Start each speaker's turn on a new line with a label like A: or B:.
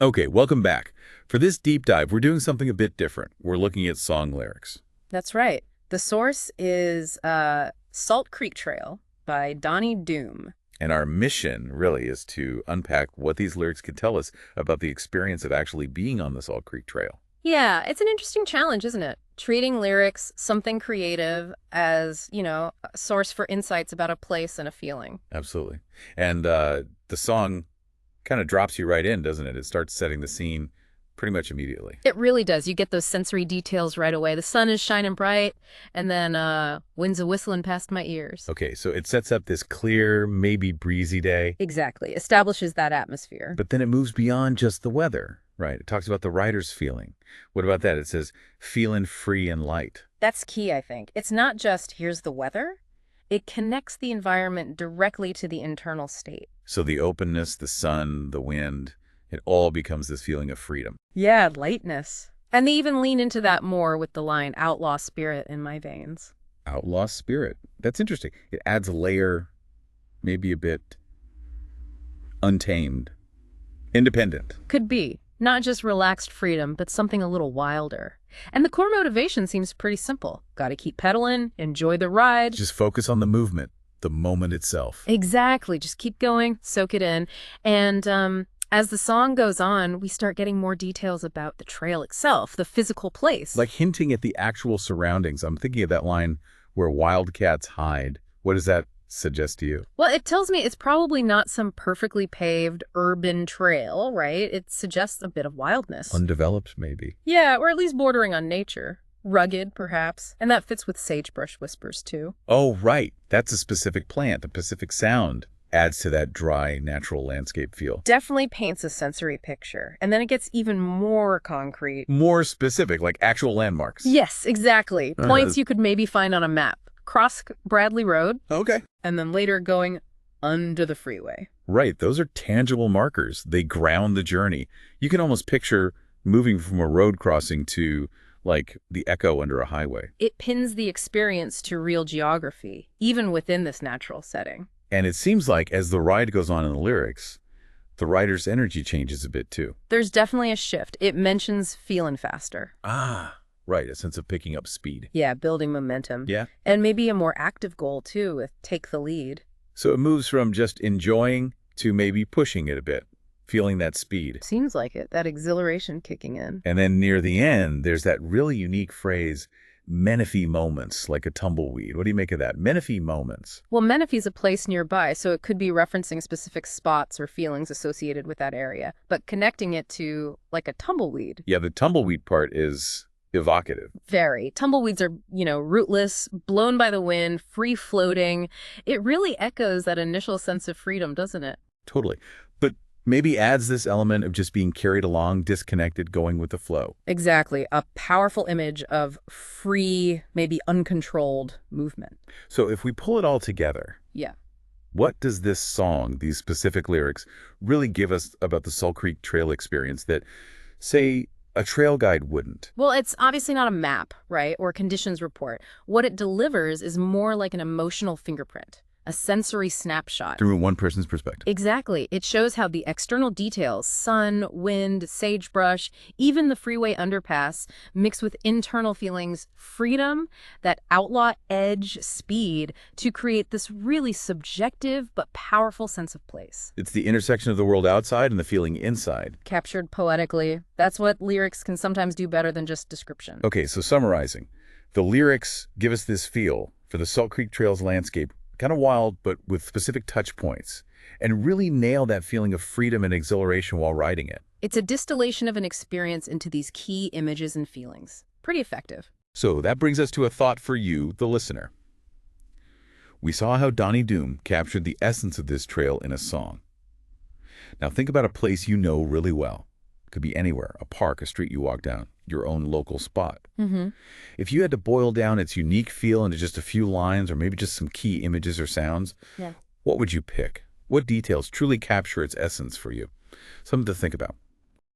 A: Okay, welcome back. For this deep dive, we're doing something a bit different. We're looking at song lyrics.
B: That's right. The source is Salt Creek Trail by Donnie Doom.
A: And our mission really is to unpack what these lyrics could tell us about the experience of actually being on the Salt Creek Trail.
B: Yeah, it's an interesting challenge, isn't it? Treating lyrics, something creative, as, a source for insights about a place and a feeling.
A: Absolutely. And the song kind of drops you right in, doesn't it? It starts setting the scene pretty much immediately.
B: It really does. You get those sensory details right away. The sun is shining bright, and then winds are whistling past my ears.
A: Okay, so it sets up this clear, maybe breezy day,
B: Exactly. Establishes that atmosphere.
A: but then it moves beyond just the weather, right? It talks about the writer's feeling. What about that? It says, feeling free and light.
B: That's key, I think. It's not just, here's the weather. It connects the environment directly to the internal state.
A: So the openness, the sun, the wind, it all becomes this feeling of freedom.
B: Yeah, lightness. And they even lean into that more with the line, outlaw spirit in my veins.
A: Outlaw spirit. That's interesting. It adds a layer, maybe a bit untamed, independent.
B: Could be. Not just relaxed freedom, but something a little wilder. And the core motivation seems pretty simple. Gotta keep pedaling, enjoy the ride.
A: Just focus on the movement, the moment itself.
B: Exactly. Just keep going, soak it in. And as the song goes on, we start getting more details about the trail itself, the physical place.
A: Like hinting at the actual surroundings. I'm thinking of that line where wildcats hide. What does that suggest to you?
B: Well, it tells me it's probably not some perfectly paved urban trail, right? It suggests a bit of wildness.
A: Undeveloped, maybe.
B: Yeah, or at least bordering on nature. Rugged, perhaps. And that fits with sagebrush whispers, too.
A: Oh, right. That's a specific plant. The Pacific Sound adds to that dry, natural landscape feel.
B: Definitely paints a sensory picture. And then it gets even more concrete.
A: More specific, like actual landmarks.
B: Yes, exactly. Points you could maybe find on a map. Cross Bradley Road,
A: Okay.
B: and then later going under the freeway.
A: Right. Those are tangible markers. They ground the journey. You can almost picture moving from a road crossing to, like, the echo under a highway.
B: It pins the experience to real geography, even within this natural setting.
A: And it seems like as the ride goes on in the lyrics, the writer's energy changes a bit too.
B: There's definitely a shift. It mentions feeling faster.
A: Ah, right. A sense of picking up speed.
B: Yeah, building momentum.
A: Yeah.
B: And maybe a more active goal, too, with take the lead.
A: So it moves from just enjoying to maybe pushing it a bit, feeling that speed.
B: Seems like it, that exhilaration kicking in.
A: And then near the end, there's that really unique phrase, Menifee moments, like a tumbleweed. What do you make of that? Menifee moments.
B: Well, Menifee's a place nearby, so it could be referencing specific spots or feelings associated with that area, but connecting it to, like, a tumbleweed.
A: Yeah, the tumbleweed part is evocative.
B: Very. Tumbleweeds are, rootless, blown by the wind, free floating. It really echoes that initial sense of freedom, doesn't it?
A: Totally. But maybe adds this element of just being carried along, disconnected, going with the flow.
B: Exactly. A powerful image of free, maybe uncontrolled movement.
A: So if we pull it all together,
B: Yeah.
A: what does this song, these specific lyrics, really give us about the Salt Creek Trail experience that, say, a trail guide wouldn't?
B: Well, it's obviously not a map, right, or conditions report. What it delivers is more like an emotional fingerprint, a sensory snapshot.
A: Through one person's perspective.
B: Exactly. It shows how the external details, sun, wind, sagebrush, even the freeway underpass, mix with internal feelings, freedom, that outlaw edge, speed, to create this really subjective but powerful sense of place.
A: It's the intersection of the world outside and the feeling inside.
B: Captured poetically. That's what lyrics can sometimes do better than just description.
A: Okay, so summarizing, the lyrics give us this feel for the Salt Creek Trail's landscape, kind of wild, but with specific touch points, and really nail that feeling of freedom and exhilaration while riding it.
B: It's a distillation of an experience into these key images and feelings. Pretty effective.
A: So that brings us to a thought for you, the listener. We saw how Donnie Doom captured the essence of this trail in a song. Now think about a place you know really well. It could be anywhere, a park, a street you walk down, your own local spot.
B: Mm-hmm.
A: If you had to boil down its unique feel into just a few lines or maybe just some key images or sounds,
B: Yeah.
A: what would you pick? What details truly capture its essence for you? Something to think about.